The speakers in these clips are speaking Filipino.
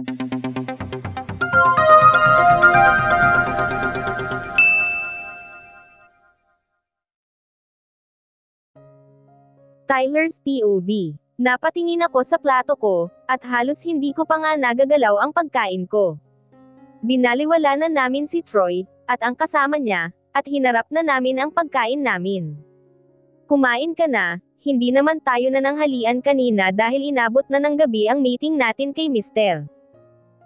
Tyler's POV. Napatingin ako sa plato ko, at halos hindi ko pa nga nagagalaw ang pagkain ko. Binaliwala na namin si Troy, at ang kasama niya, at hinarap na namin ang pagkain namin. Kumain ka na, hindi naman tayo nananghalian kanina dahil inabot na ng gabi ang meeting natin kay Mr.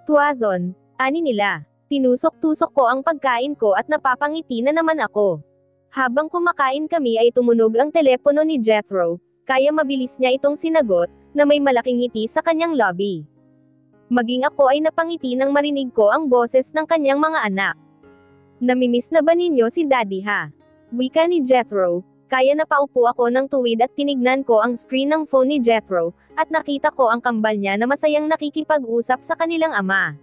Tuazon, ani nila. Tinusok-tusok ko ang pagkain ko at napapangiti na naman ako. Habang kumakain kami ay tumunog ang telepono ni Jethro, kaya mabilis niya itong sinagot, na may malaking ngiti sa kanyang lobby. Maging ako ay napangiti nang marinig ko ang boses ng kanyang mga anak. Namimiss na ba ninyo si Daddy ha? Wika ni Jethro, kaya napaupo ako ng tuwid at tinignan ko ang screen ng phone ni Jethro, at nakita ko ang kambal niya na masayang nakikipag-usap sa kanilang ama.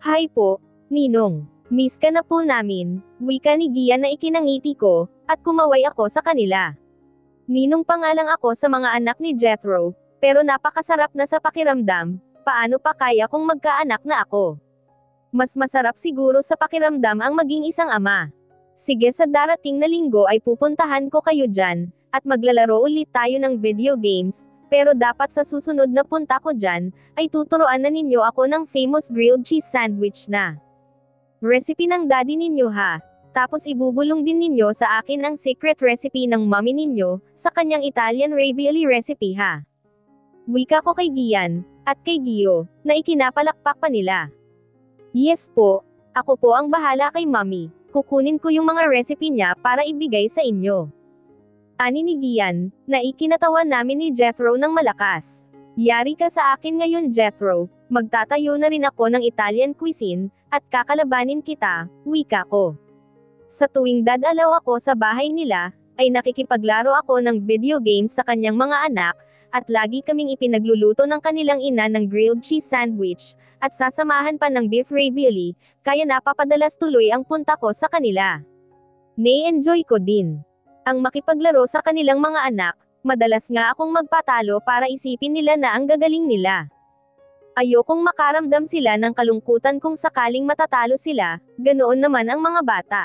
Hi po, Ninong. Miss ka na po namin, wika ni Gian na ikinangiti ko, at kumaway ako sa kanila. Ninong pangalang ako sa mga anak ni Jethro, pero napakasarap na sa pakiramdam, paano pa kaya kung magkaanak na ako? Mas masarap siguro sa pakiramdam ang maging isang ama. Sige, sa darating na linggo ay pupuntahan ko kayo dyan, at maglalaro ulit tayo ng video games, pero dapat sa susunod na punta ko dyan, ay tuturuan na ninyo ako ng famous grilled cheese sandwich na recipe ng daddy ninyo ha. Tapos ibubulong din ninyo sa akin ang secret recipe ng mommy ninyo, sa kanyang Italian ravioli recipe ha. Wika ko kay Gian, at kay Gio, na ikinapalakpak pa nila. Yes po, ako po ang bahala kay mommy, kukunin ko yung mga recipe niya para ibigay sa inyo. Ani ni Gian, na ikinatawa namin ni Jethro ng malakas. Yari ka sa akin ngayon Jethro, magtatayo na rin ako ng Italian cuisine, at kakalabanin kita, wika ko. Sa tuwing dadalaw ako sa bahay nila, ay nakikipaglaro ako ng video games sa kanyang mga anak, at lagi kaming ipinagluluto ng kanilang ina ng grilled cheese sandwich, at sasamahan pa ng beef ravioli, kaya napapadalas tuloy ang punta ko sa kanila. Na-enjoy ko din ang makipaglaro sa kanilang mga anak, madalas nga akong magpatalo para isipin nila na ang gagaling nila. Ayokong makaramdam sila ng kalungkutan kung sakaling matatalo sila, ganoon naman ang mga bata.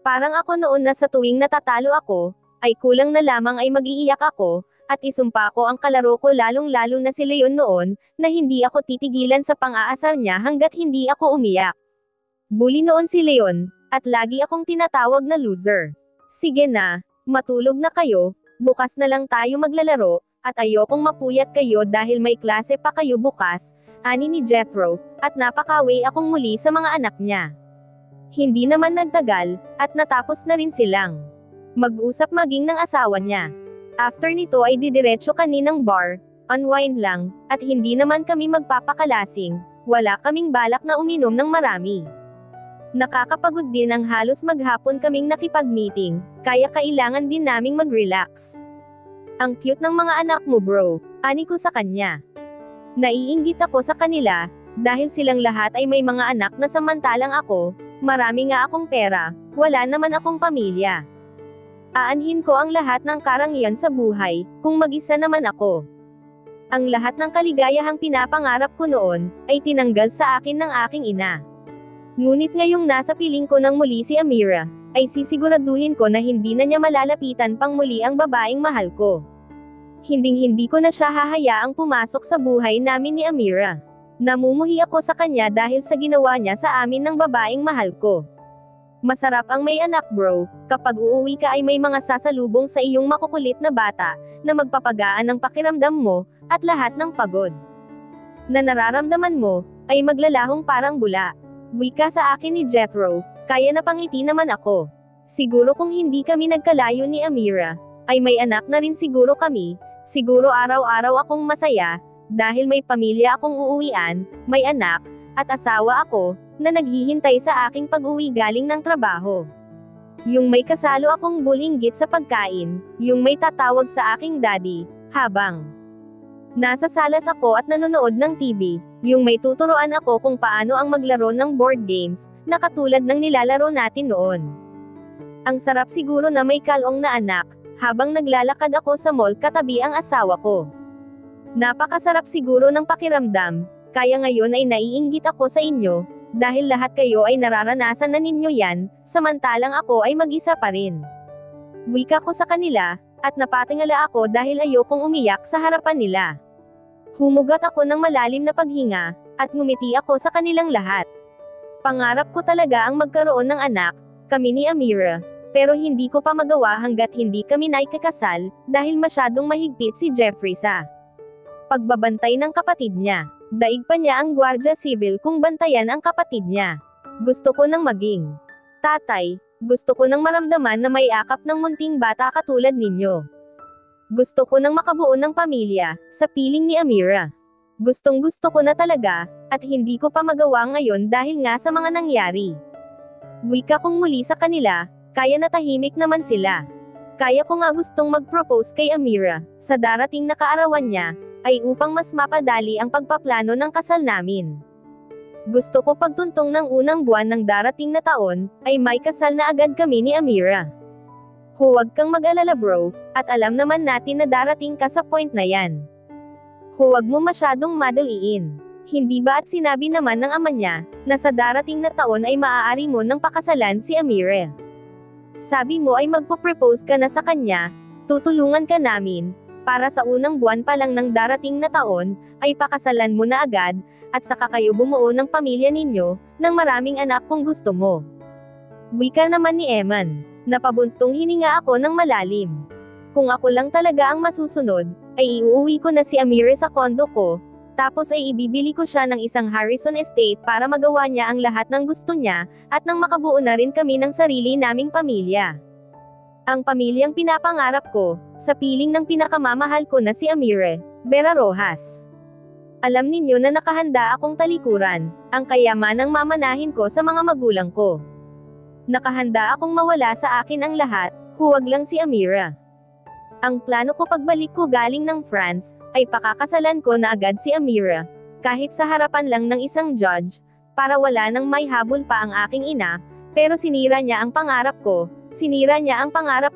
Parang ako noon na sa tuwing natatalo ako, ay kulang na lamang ay mag-iiyak ako, at isumpa ko ang kalaro ko lalong-lalo na si Leon noon, na hindi ako titigilan sa pang-aasar niya hanggat hindi ako umiyak. Bully noon si Leon, at lagi akong tinatawag na loser. Sige na, matulog na kayo, bukas na lang tayo maglalaro, at ayokong mapuyat kayo dahil may klase pa kayo bukas, ani ni Jethro, at napakawi akong muli sa mga anak niya. Hindi naman nagtagal, at natapos na rin silang mag-usap maging ng asawa niya. After nito ay didiretso kaninang bar, unwind lang, at hindi naman kami magpapakalasing, wala kaming balak na uminom ng marami. Nakakapagod din ang halos maghapon kaming nakipag-meeting, kaya kailangan din naming mag-relax. Ang cute ng mga anak mo bro, ani ko sa kanya. Naiinggit ako sa kanila, dahil silang lahat ay may mga anak na samantalang ako, marami nga akong pera, wala naman akong pamilya. Aanhin ko ang lahat ng karangyaan sa buhay, kung mag-isa naman ako. Ang lahat ng kaligayahang pinapangarap ko noon, ay tinanggal sa akin ng aking ina. Ngunit ngayong nasa piling ko ng muli si Amira, ay sisiguraduhin ko na hindi na niya malalapitan pang muli ang babaeng mahal ko. Hinding-hindi ko na siya hahayaang pumasok sa buhay namin ni Amira. Namumuhi ako sa kanya dahil sa ginawa niya sa amin ng babaeng mahal ko. Masarap ang may anak bro, kapag uuwi ka ay may mga sasalubong sa iyong makukulit na bata, na magpapagaan ng pakiramdam mo, at lahat ng pagod na nararamdaman mo, ay maglalahong parang bula. Wika sa akin ni Jethro, kaya napangiti naman ako. Siguro kung hindi kami nagkalayo ni Amira, ay may anak na rin siguro kami, siguro araw-araw akong masaya, dahil may pamilya akong uuwian, may anak, at asawa ako, na naghihintay sa aking pag-uwi galing ng trabaho. Yung may kasalo akong bulinggit sa pagkain, yung may tatawag sa aking daddy, habang nasa salas ako at nanonood ng TV, yung may tuturuan ako kung paano ang maglaro ng board games, na katulad ng nilalaro natin noon. Ang sarap siguro na may kalong na anak, habang naglalakad ako sa mall katabi ang asawa ko. Napakasarap siguro ng pakiramdam, kaya ngayon ay naiinggit ako sa inyo, dahil lahat kayo ay nararanasan na ninyo yan, samantalang ako ay mag-isa pa rin. Wika ko sa kanila, at napatingala ako dahil ayokong umiyak sa harapan nila. Humugat ako ng malalim na paghinga, at ngumiti ako sa kanilang lahat. Pangarap ko talaga ang magkaroon ng anak, kami ni Amira, pero hindi ko pa magawa hanggat hindi kami naikakasal, dahil masyadong mahigpit si Jeffrey sa pagbabantay ng kapatid niya. Daig pa niya ang Guardia Civil kung bantayan ang kapatid niya. Gusto ko nang maging tatay, gusto ko nang maramdaman na may akap ng munting bata katulad ninyo. Gusto ko nang makabuo ng pamilya, sa piling ni Amira. Gustong gusto ko na talaga, at hindi ko pa magawa ngayon dahil nga sa mga nangyari. Wika kong muli sa kanila, kaya natahimik naman sila. Kaya ko nga gustong mag-propose kay Amira, sa darating na kaarawan niya, ay upang mas mapadali ang pagpaplano ng kasal namin. Gusto ko pagtuntong ng unang buwan ng darating na taon, ay may kasal na agad kami ni Amira. Huwag kang mag-alala bro, at alam naman natin na darating ka sa point na yan. Huwag mo masyadong madaliin. Hindi ba at sinabi naman ng ama niya, na sa darating na taon ay maaari mo nang pakasalan si Amira. Sabi mo ay magpo-propose ka na sa kanya, tutulungan ka namin, para sa unang buwan pa lang ng darating na taon, ay pakasalan mo na agad, at saka kayo bumuo ng pamilya ninyo, ng maraming anak kung gusto mo. Wika naman ni Eman. Napabuntong hininga ako ng malalim. Kung ako lang talaga ang masusunod, ay iuuwi ko na si Amira sa kondo ko, tapos ay ibibili ko siya ng isang Harrison Estate para magawa niya ang lahat ng gusto niya, at nang makabuo na rin kami ng sarili naming pamilya. Ang pamilyang pinapangarap ko, sa piling ng pinakamamahal ko na si Amira, Vera Rojas. Alam ninyo na nakahanda akong talikuran, ang kayamanang mamanahin ko sa mga magulang ko. Nakahanda akong mawala sa akin ang lahat, huwag lang si Amira. Ang plano ko pagbalik ko galing ng France, ay pakakasalan ko na agad si Amira, kahit sa harapan lang ng isang judge, para wala nang may habol pa ang aking ina, pero sinira niya ang pangarap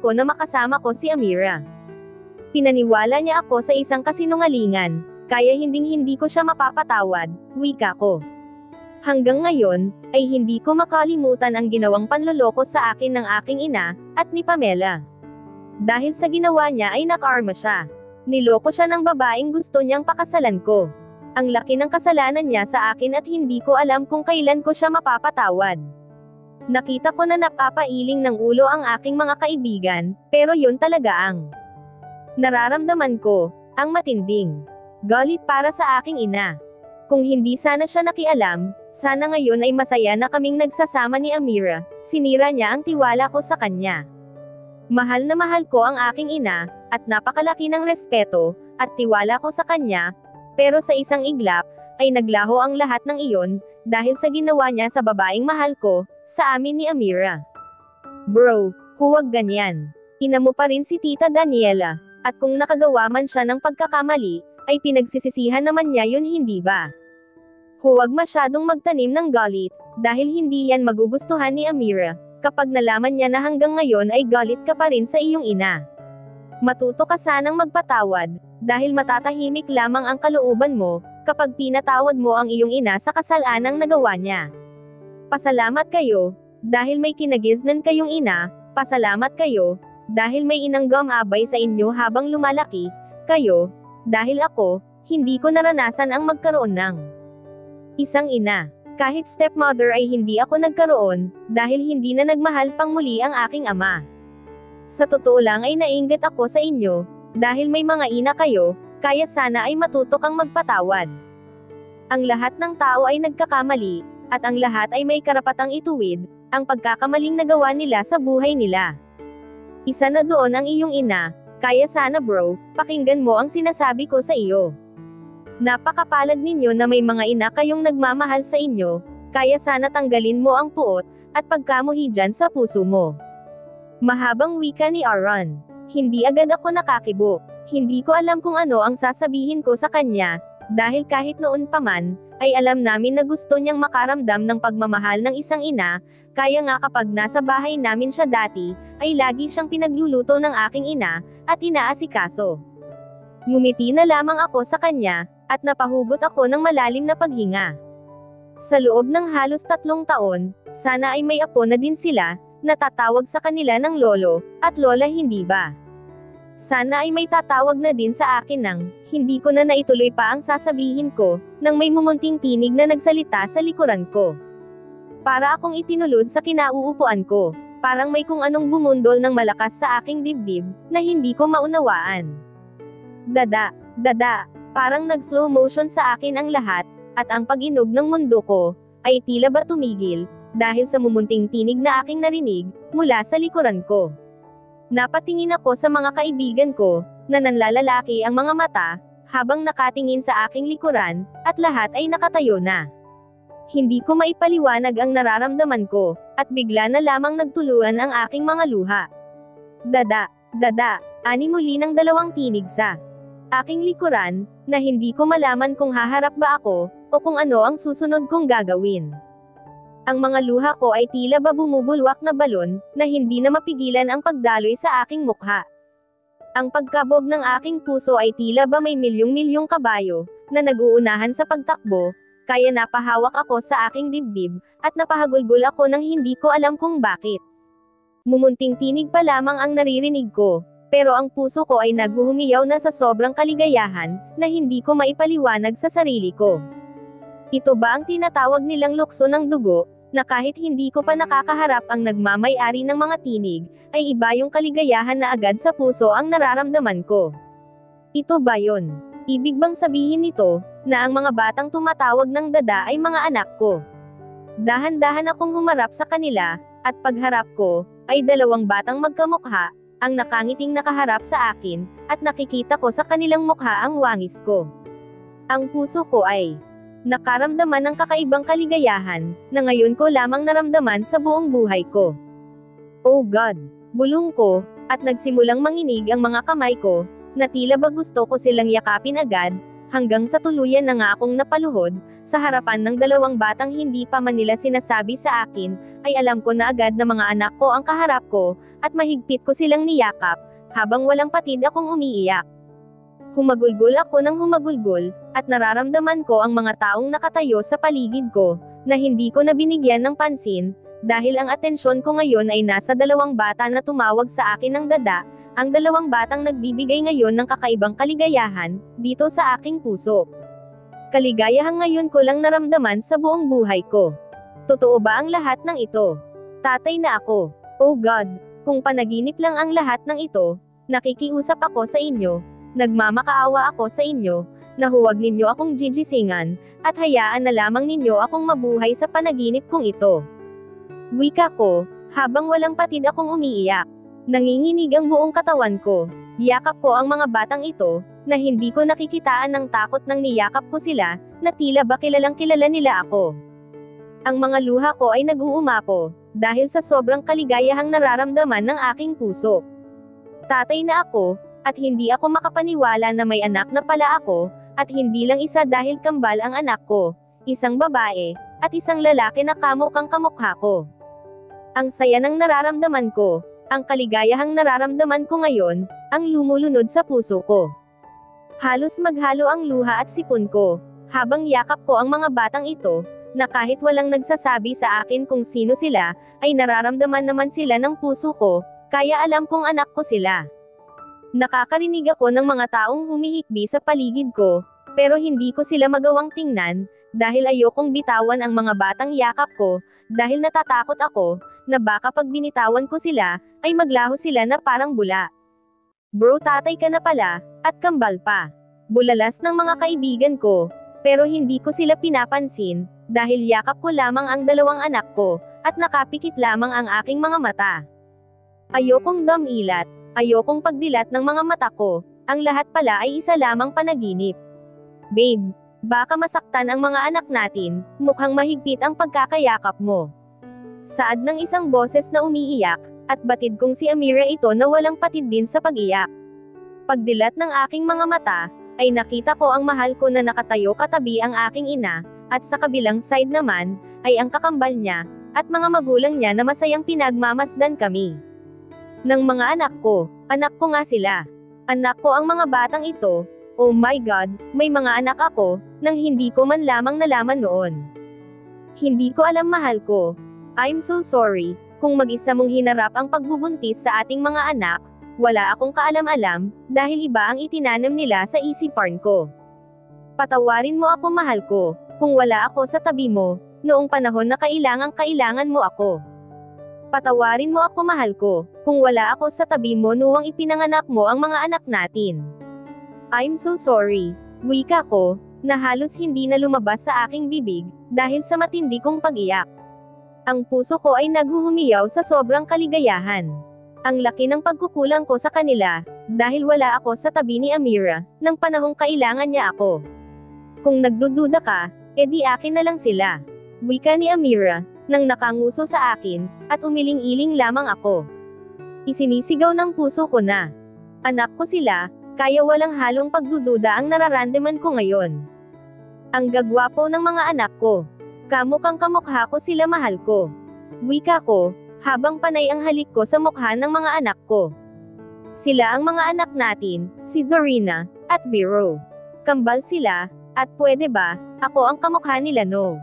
ko na makasama ko si Amira. Pinaniwala niya ako sa isang kasinungalingan, kaya hinding-hindi ko siya mapapatawad, wika ko. Hanggang ngayon, ay hindi ko makalimutan ang ginawang panloloko sa akin ng aking ina, at ni Pamela. Dahil sa ginawa niya ay nakarma siya. Niloko siya ng babaeng gusto niyang pakasalan ko. Ang laki ng kasalanan niya sa akin at hindi ko alam kung kailan ko siya mapapatawad. Nakita ko na napapailing ng ulo ang aking mga kaibigan, pero yun talaga ang nararamdaman ko, ang matinding galit para sa aking ina. Kung hindi sana siya nakialam, sana ngayon ay masaya na kaming nagsasama ni Amira, sinira niya ang tiwala ko sa kanya. Mahal na mahal ko ang aking ina, at napakalaki ng respeto, at tiwala ko sa kanya, pero sa isang iglap, ay naglaho ang lahat ng iyon, dahil sa ginawa niya sa babaeng mahal ko, sa amin ni Amira. Bro, huwag ganyan. Ina mo pa rin si Tita Daniela, at kung nakagawa man siya ng pagkakamali, ay pinagsisisihan naman niya yun hindi ba? Huwag masyadong magtanim ng galit, dahil hindi yan magugustuhan ni Amira, kapag nalaman niya na hanggang ngayon ay galit ka pa rin sa iyong ina. Matuto ka sanang magpatawad, dahil matatahimik lamang ang kalooban mo, kapag pinatawad mo ang iyong ina sa kasalanang nagawa niya. Pasalamat kayo, dahil may kinagiznan kayong ina, pasalamat kayo, dahil may inang gumabay sa inyo habang lumalaki, kayo, dahil ako, hindi ko naranasan ang magkaroon ng isang ina. Kahit stepmother ay hindi ako nagkaroon, dahil hindi na nagmahal pang muli ang aking ama. Sa totoo lang ay nainggit ako sa inyo, dahil may mga ina kayo, kaya sana ay matuto kang magpatawad. Ang lahat ng tao ay nagkakamali, at ang lahat ay may karapatang ituwid, ang pagkakamaling nagawa nila sa buhay nila. Isa na doon ang iyong ina, kaya sana bro, pakinggan mo ang sinasabi ko sa iyo. Napakapalad ninyo na may mga ina kayong nagmamahal sa inyo, kaya sana tanggalin mo ang puot, at pagkamuhi dyan sa puso mo. Mahabang wika ni Aaron. Hindi agad ako nakakibo. Hindi ko alam kung ano ang sasabihin ko sa kanya, dahil kahit noon pa man, ay alam namin na gusto niyang makaramdam ng pagmamahal ng isang ina, kaya nga kapag nasa bahay namin siya dati, ay lagi siyang pinagluluto ng aking ina, at inaasikaso. Ngumiti na lamang ako sa kanya, at napahugot ako ng malalim na paghinga. Sa loob ng halos 3 taon, sana ay may apo na din sila, natatawag sa kanila ng lolo, at lola hindi ba? Sana ay may tatawag na din sa akin nang, hindi ko na naituloy pa ang sasabihin ko, nang may mumunting tinig na nagsalita sa likuran ko. Para akong itinulod sa kinauupuan ko, parang may kung anong bumundol ng malakas sa aking dibdib, na hindi ko maunawaan. Dada, dada, parang nag-slow motion sa akin ang lahat, at ang pag-inog ng mundo ko, ay tila ba tumigil, dahil sa mumunting tinig na aking narinig, mula sa likuran ko. Napatingin ako sa mga kaibigan ko, na nanlalalaki ang mga mata, habang nakatingin sa aking likuran, at lahat ay nakatayo na. Hindi ko maipaliwanag ang nararamdaman ko, at bigla na lamang nagtuluan ang aking mga luha. Dada, dada, ani muli ng 2 tinig sa aking likuran, na hindi ko malaman kung haharap ba ako, o kung ano ang susunod kong gagawin. Ang mga luha ko ay tila ba bumubulwak na balon, na hindi na mapigilan ang pagdaloy sa aking mukha. Ang pagkabog ng aking puso ay tila ba may milyong-milyong kabayo, na nag-uunahan sa pagtakbo, kaya napahawak ako sa aking dibdib, at napahagulgol ako nang hindi ko alam kung bakit. Mumunting tinig pa lamang ang naririnig ko, pero ang puso ko ay naghuhumiyaw na sa sobrang kaligayahan, na hindi ko maipaliwanag sa sarili ko. Ito ba ang tinatawag nilang lukso ng dugo, na kahit hindi ko pa nakakaharap ang nagmamay-ari ng mga tinig, ay iba yung kaligayahan na agad sa puso ang nararamdaman ko. Ito ba yon? Ibig bang sabihin nito, na ang mga batang tumatawag ng dada ay mga anak ko? Dahan-dahan akong humarap sa kanila, at pagharap ko, ay 2 batang magkamukha, ang nakangiting nakaharap sa akin, at nakikita ko sa kanilang mukha ang wangis ko. Ang puso ko ay nakaramdaman ng kakaibang kaligayahan, na ngayon ko lamang naramdaman sa buong buhay ko. Oh God! Bulong ko, at nagsimulang manginig ang mga kamay ko, na tila ba gusto ko silang yakapin agad, hanggang sa tuluyan na nga akong napaluhod, sa harapan ng 2 batang hindi pa man nila sinasabi sa akin, ay alam ko na agad na mga anak ko ang kaharap ko, at mahigpit ko silang niyakap, habang walang patid akong umiiyak. Humagulgol ako ng humagulgol, at nararamdaman ko ang mga taong nakatayo sa paligid ko, na hindi ko na binigyan ng pansin, dahil ang atensyon ko ngayon ay nasa 2 bata na tumawag sa akin ng dada, ang 2 batang nagbibigay ngayon ng kakaibang kaligayahan, dito sa aking puso. Kaligayahang ngayon ko lang naramdaman sa buong buhay ko. Totoo ba ang lahat ng ito? Tatay na ako. Oh God, kung panaginip lang ang lahat ng ito, nakikiusap ako sa inyo, nagmamakaawa ako sa inyo, na huwag ninyo akong gigisingan, at hayaan na lamang ninyo akong mabuhay sa panaginip kong ito. Wika ko, habang walang patid akong umiiyak. Nanginginig ang buong katawan ko. Yakap ko ang mga batang ito, na hindi ko nakikitaan ng takot nang niyakap ko sila, na tila ba kilalang kilala nila ako. Ang mga luha ko ay nag-uumapo, dahil sa sobrang kaligayahang nararamdaman ng aking puso. Tatay na ako, at hindi ako makapaniwala na may anak na pala ako, at hindi lang isa dahil kambal ang anak ko, isang babae, at isang lalaki na kamukhang kamukha ko. Ang saya ng nararamdaman ko, ang kaligayahang nararamdaman ko ngayon, ang lumulunod sa puso ko. Halos maghalo ang luha at sipon ko, habang yakap ko ang mga batang ito, na kahit walang nagsasabi sa akin kung sino sila, ay nararamdaman naman sila ng puso ko, kaya alam kong anak ko sila. Nakakarinig ako ng mga taong humihikbi sa paligid ko, pero hindi ko sila magawang tingnan, dahil ayokong bitawan ang mga batang yakap ko, dahil natatakot ako, na baka pag binitawan ko sila, ay maglaho sila na parang bula. Bro, tatay ka na pala, at kambal pa. Bulalas ng mga kaibigan ko, pero hindi ko sila pinapansin, dahil yakap ko lamang ang 2 anak ko, at nakapikit lamang ang aking mga mata. Ayokong damilat, ayokong pagdilat ng mga mata ko, ang lahat pala ay isa lamang panaginip. Babe, baka masaktan ang mga anak natin, mukhang mahigpit ang pagkakayakap mo. Saad ng isang boses na umiiyak, at batid kong si Amira ito na walang patid din sa pag-iyak. Pagdilat ng aking mga mata, ay nakita ko ang mahal ko na nakatayo katabi ang aking ina, at sa kabilang side naman, ay ang kakambal niya, at mga magulang niya na masayang pinagmamasdan kami. Ng mga anak ko nga sila. Anak ko ang mga batang ito, Oh my God, may mga anak ako, nang hindi ko man lamang nalaman noon. Hindi ko alam, mahal ko. I'm so sorry, kung mag-isa mong hinarap ang pagbubuntis sa ating mga anak, wala akong kaalam-alam, dahil iba ang itinanam nila sa isipan ko. Patawarin mo ako, mahal ko, kung wala ako sa tabi mo, noong panahon na kailangan mo ako. Patawarin mo ako, mahal ko, kung wala ako sa tabi mo noong ipinanganak mo ang mga anak natin. I'm so sorry, wika ko, na halos hindi na lumabas sa aking bibig, dahil sa matindi kong pag-iyak. Ang puso ko ay naghuhumiyaw sa sobrang kaligayahan. Ang laki ng pagkukulang ko sa kanila, dahil wala ako sa tabi ni Amira, nang panahong kailangan niya ako. Kung nagdududa ka, edi akin na lang sila. Wika ni Amira, nang nakanguso sa akin, at umiling-iling lamang ako. Isinisigaw ng puso ko na, anak ko sila, kaya walang halong pagdududa ang nararamdaman ko ngayon. Ang gagwapo ng mga anak ko. Kamukhang kamukha ko sila, mahal ko. Wika ko, habang panay ang halik ko sa mukha ng mga anak ko. Sila ang mga anak natin, si Zorina, at Vero. Kambal sila, at pwede ba, ako ang kamukha nila, no?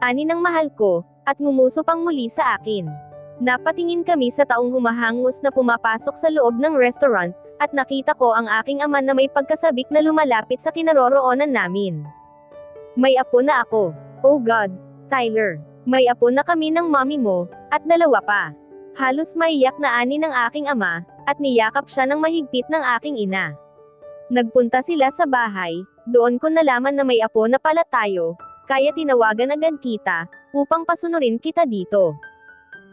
Ani ng mahal ko, at ngumuso pang muli sa akin. Napatingin kami sa taong humahangos na pumapasok sa loob ng restaurant, at nakita ko ang aking ama na may pagkasabik na lumalapit sa kinaroroonan namin. May apo na ako. Oh God, Tyler. May apo na kami ng mommy mo, at dalawa pa. Halos maiyak na ani ng aking ama, at niyakap siya ng mahigpit ng aking ina. Nagpunta sila sa bahay, doon ko nalaman na may apo na pala tayo, kaya tinawagan agad kita, upang pasunurin kita dito.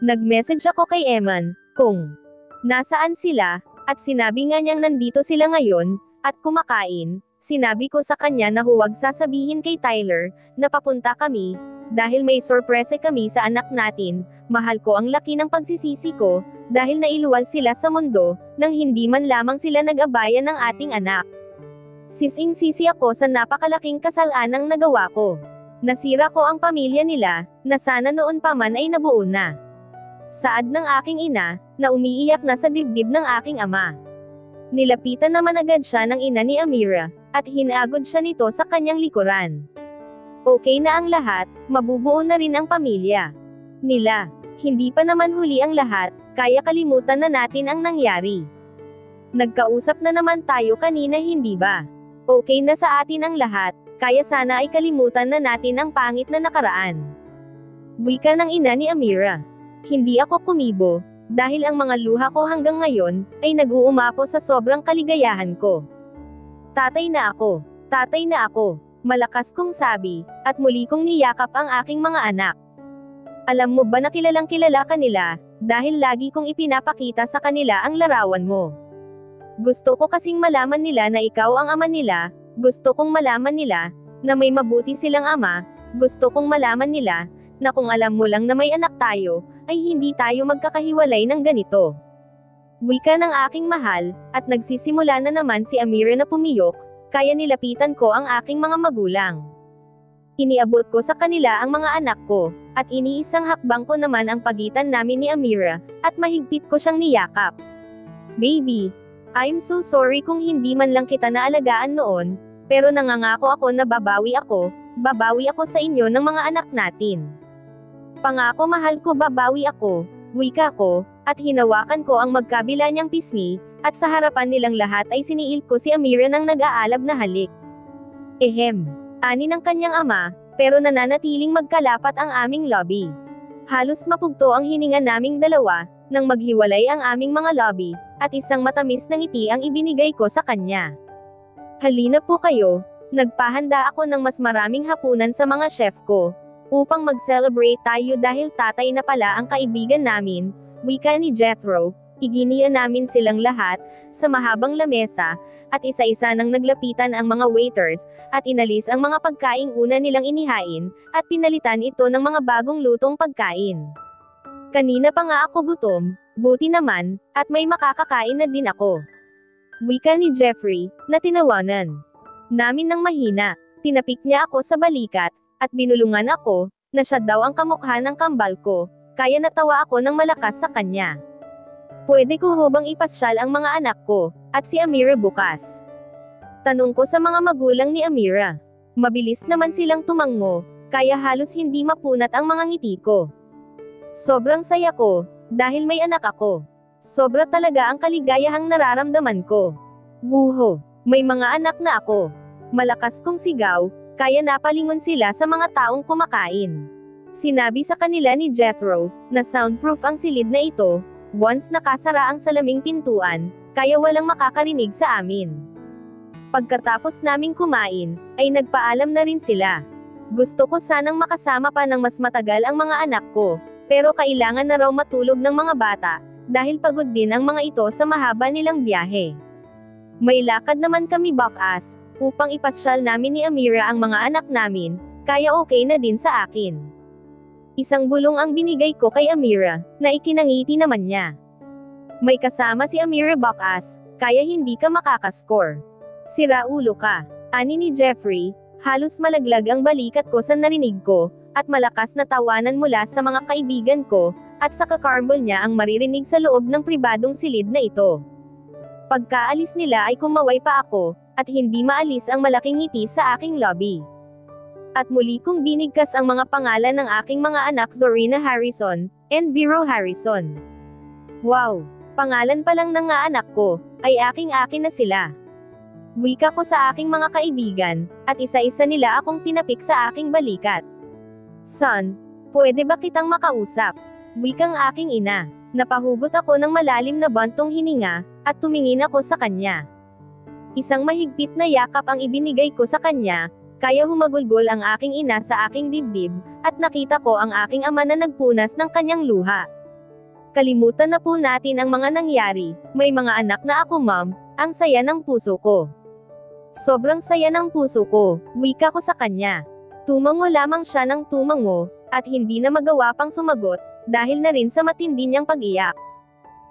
Nag-message ako kay Eman, kung nasaan sila, at sinabi nga niyang nandito sila ngayon, at kumakain. Sinabi ko sa kanya na huwag sasabihin kay Tyler, na papunta kami, dahil may sorpresa kami sa anak natin. Mahal ko, ang laki ng pagsisisi ko, dahil nailuwal sila sa mundo, nang hindi man lamang sila nag-abayan ng ating anak. Sising-sisi ako sa napakalaking kasalanang nagawa ko. Nasira ko ang pamilya nila, na sana noon pa man ay nabuo na. Saad ng aking ina, na umiiyak na sa dibdib ng aking ama. Nilapitan naman agad siya ng ina ni Amira, at hinagod siya nito sa kanyang likuran. Okay na ang lahat, mabubuo na rin ang pamilya nila. Hindi pa naman huli ang lahat, kaya kalimutan na natin ang nangyari. Nagkausap na naman tayo kanina, hindi ba? Okay na sa atin ang lahat, kaya sana ay kalimutan na natin ang pangit na nakaraan. Wika ng ina ni Amira. Hindi ako kumibo, dahil ang mga luha ko hanggang ngayon, ay nag-uumapo sa sobrang kaligayahan ko. Tatay na ako, malakas kong sabi, at muli kong niyakap ang aking mga anak. Alam mo ba na kilalang kilala ka nila, dahil lagi kong ipinapakita sa kanila ang larawan mo. Gusto ko kasing malaman nila na ikaw ang ama nila, gusto kong malaman nila, na may mabuti silang ama, gusto kong malaman nila, na kung alam mo lang na may anak tayo, ay hindi tayo magkakahiwalay ng ganito. Wika ng aking mahal, at nagsisimula na naman si Amira na pumiyok, kaya nilapitan ko ang aking mga magulang. Iniabot ko sa kanila ang mga anak ko, at iniisang hakbang ko naman ang pagitan namin ni Amira, at mahigpit ko siyang niyakap. Baby, I'm so sorry kung hindi man lang kita naalagaan noon, pero nangangako ako na babawi ako sa inyo ng mga anak natin. Pangako, mahal ko, babawi ako, wika ko, at hinawakan ko ang magkabila niyang pisngi, at sa harapan nilang lahat ay siniil ko si Amira ng nag-aalab na halik. Ehem, ani ng kanyang ama, pero nananatiling magkalapat ang aming lobby. Halos mapugto ang hininga naming dalawa, nang maghiwalay ang aming mga lobby, at isang matamis na ngiti ang ibinigay ko sa kanya. Halina po kayo, nagpahanda ako ng mas maraming hapunan sa mga chef ko, upang mag-celebrate tayo dahil tatay na pala ang kaibigan namin, wika ni Jethro. Iginiya namin silang lahat, sa mahabang lamesa, at isa-isa nang naglapitan ang mga waiters, at inalis ang mga pagkaing una nilang inihain, at pinalitan ito ng mga bagong lutong pagkain. Kanina pa nga ako gutom, buti naman, at may makakakain na din ako. Wika ni Jeffrey, na tinawanan namin ng mahina. Tinapik niya ako sa balikat, at binulungan ako, na siya daw ang kamukha ng kambal ko, kaya natawa ako ng malakas sa kanya. Pwede ko ho bang ipasyal ang mga anak ko, at si Amira bukas? Tanong ko sa mga magulang ni Amira. Mabilis naman silang tumango, kaya halos hindi mapunat ang mga ngiti ko. Sobrang saya ko, dahil may anak ako. Sobra talaga ang kaligayahang nararamdaman ko. Buho, may mga anak na ako. Malakas kong sigaw, kaya napalingon sila sa mga taong kumakain. Sinabi sa kanila ni Jethro, na soundproof ang silid na ito, once nakasara ang salaming pintuan, kaya walang makakarinig sa amin. Pagkatapos naming kumain, ay nagpaalam na rin sila. Gusto ko sanang makasama pa ng mas matagal ang mga anak ko, pero kailangan na raw matulog ng mga bata, dahil pagod din ang mga ito sa mahaba nilang biyahe. May lakad naman kami bakas, upang ipasyal namin ni Amira ang mga anak namin, kaya okay na din sa akin. Isang bulong ang binigay ko kay Amira, na ikinangiti naman niya. May kasama si Amira bakas, kaya hindi ka makakascore. Sira ulo ka. Ani ni Jeffrey, halos malaglag ang balikat ko sa narinig ko, at malakas na tawanan mula sa mga kaibigan ko, at sa kakarbol niya ang maririnig sa loob ng pribadong silid na ito. Pagkaalis nila ay kumaway pa ako, at hindi maalis ang malaking ngiti sa aking lobby. At muli kong binigkas ang mga pangalan ng aking mga anak Zorina Harrison, and Vero Harrison. Wow! Pangalan pa lang ng nga anak ko, ay aking-akin na sila. Wika ko sa aking mga kaibigan, at isa-isa nila akong tinapik sa aking balikat. Son, pwede ba kitang makausap? Wikang aking ina. Napahugot ako ng malalim na bantong hininga, at tumingin ako sa kanya. Isang mahigpit na yakap ang ibinigay ko sa kanya, kaya humagulgol ang aking ina sa aking dibdib, at nakita ko ang aking ama na nagpunas ng kanyang luha. Kalimutan na po natin ang mga nangyari, may mga anak na ako ma'am, ang saya ng puso ko. Sobrang saya ng puso ko, wika ko sa kanya. Tumango lamang siya ng tumango, at hindi na magawa pang sumagot, dahil na rin sa matindi niyang pag-iyak.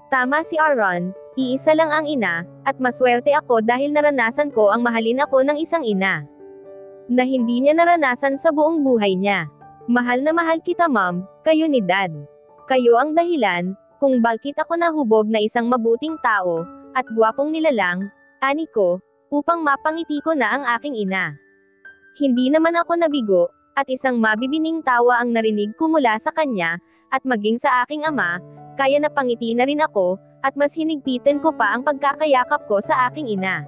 Tama si Aaron, iisa lang ang ina, at maswerte ako dahil naranasan ko ang mahalin ako ng isang ina. Na hindi niya naranasan sa buong buhay niya. Mahal na mahal kita ma'am, kayo ni dad. Kayo ang dahilan, kung bakit ako nahubog na isang mabuting tao, at gwapong nilalang, ani ko, upang mapangiti ko na ang aking ina. Hindi naman ako nabigo, at isang mabibining tawa ang narinig ko mula sa kanya, at maging sa aking ama, kaya napangiti na rin ako, at mas hinigpitan ko pa ang pagkakayakap ko sa aking ina.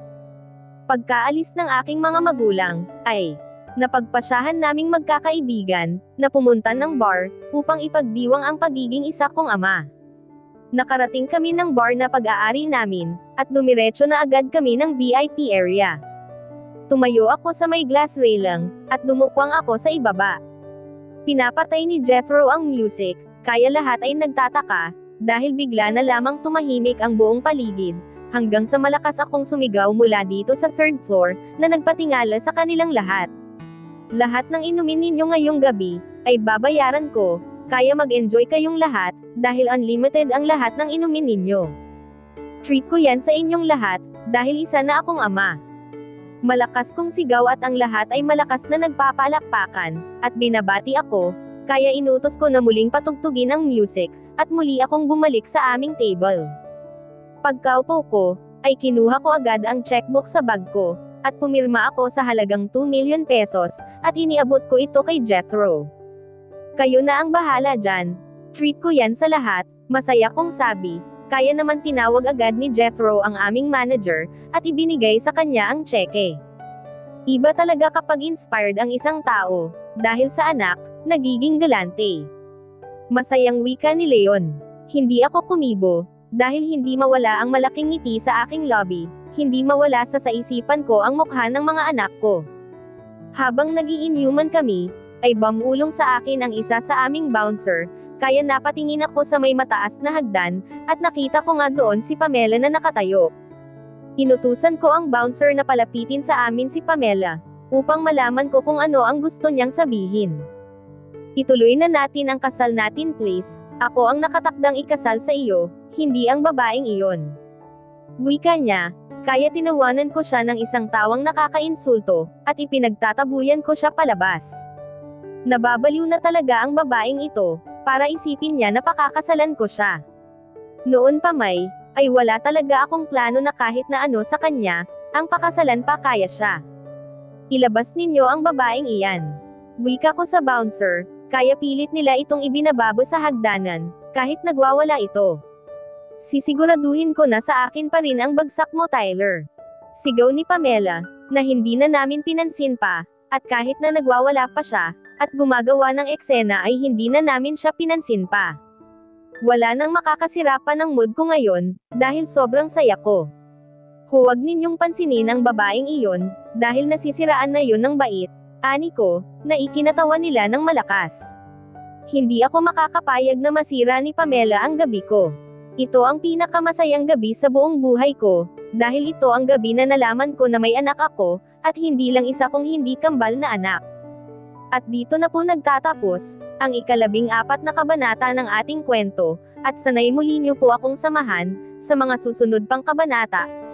Pagkaalis ng aking mga magulang, ay napagpasyahan naming magkakaibigan, na pumunta ng bar, upang ipagdiwang ang pagiging isa kong ama. Nakarating kami ng bar na pag-aari namin, at dumiretso na agad kami ng VIP area. Tumayo ako sa may glass railing, at dumukwang ako sa ibaba. Pinapatay ni Jethro ang music, kaya lahat ay nagtataka, dahil bigla na lamang tumahimik ang buong paligid, hanggang sa malakas akong sumigaw mula dito sa third floor, na nagpatingala sa kanilang lahat. Lahat ng inumin ninyo ngayong gabi, ay babayaran ko, kaya mag-enjoy kayong lahat, dahil unlimited ang lahat ng inumin ninyo. Treat ko yan sa inyong lahat, dahil isa na akong ama. Malakas kong sigaw at ang lahat ay malakas na nagpapalakpakan, at binabati ako, kaya inutos ko na muling patugtugin ang music, at muli akong bumalik sa aming table. Pagkaupo ko, ay kinuha ko agad ang checkbook sa bag ko, at pumirma ako sa halagang 2 million pesos, at iniabot ko ito kay Jethro. Kayo na ang bahala dyan. Treat ko yan sa lahat, masaya kong sabi, kaya naman tinawag agad ni Jethro ang aming manager, at ibinigay sa kanya ang tseke. Iba talaga kapag inspired ang isang tao, dahil sa anak, nagiging galante. Masayang wika ni Leon. Hindi ako kumibo, dahil hindi mawala ang malaking ngiti sa aking lobby, hindi mawala sa isipan ko ang mukha ng mga anak ko. Habang nag-i-inuman kami, ay bumulong sa akin ang isa sa aming bouncer, kaya napatingin ako sa may mataas na hagdan, at nakita ko nga doon si Pamela na nakatayo. Inutusan ko ang bouncer na palapitin sa amin si Pamela, upang malaman ko kung ano ang gusto niyang sabihin. Ituloy na natin ang kasal natin please, ako ang nakatakdang ikasal sa iyo, hindi ang babaeng iyon. Wika niya, kaya tinawanan ko siya ng isang tawang nakakainsulto, at ipinagtatabuyan ko siya palabas. Nababaliw na talaga ang babaeng ito, para isipin niya na pakakasalan ko siya. Noon pa ay wala talaga akong plano na kahit na ano sa kanya, ang pakasalan pa kaya siya. Ilabas ninyo ang babaeng iyan. Wika ko sa bouncer, kaya pilit nila itong ibinababo sa hagdanan, kahit nagwawala ito. Sisiguraduhin ko na sa akin pa rin ang bagsak mo, Tyler. Sigaw ni Pamela, na hindi na namin pinansin pa, at kahit na nagwawala pa siya, at gumagawa ng eksena ay hindi na namin siya pinansin pa. Wala nang makakasira pa ng mood ko ngayon, dahil sobrang saya ko. Huwag ninyong pansinin ang babaeng iyon, dahil nasisiraan na yun ng bait, ani ko, na ikinatawa nila ng malakas. Hindi ako makakapayag na masira ni Pamela ang gabi ko. Ito ang pinakamasayang gabi sa buong buhay ko, dahil ito ang gabi na nalaman ko na may anak ako, at hindi lang isa kong hindi kambal na anak. At dito na po nagtatapos, ang 14 na kabanata ng ating kwento, at sanay muli niyo po akong samahan, sa mga susunod pang kabanata.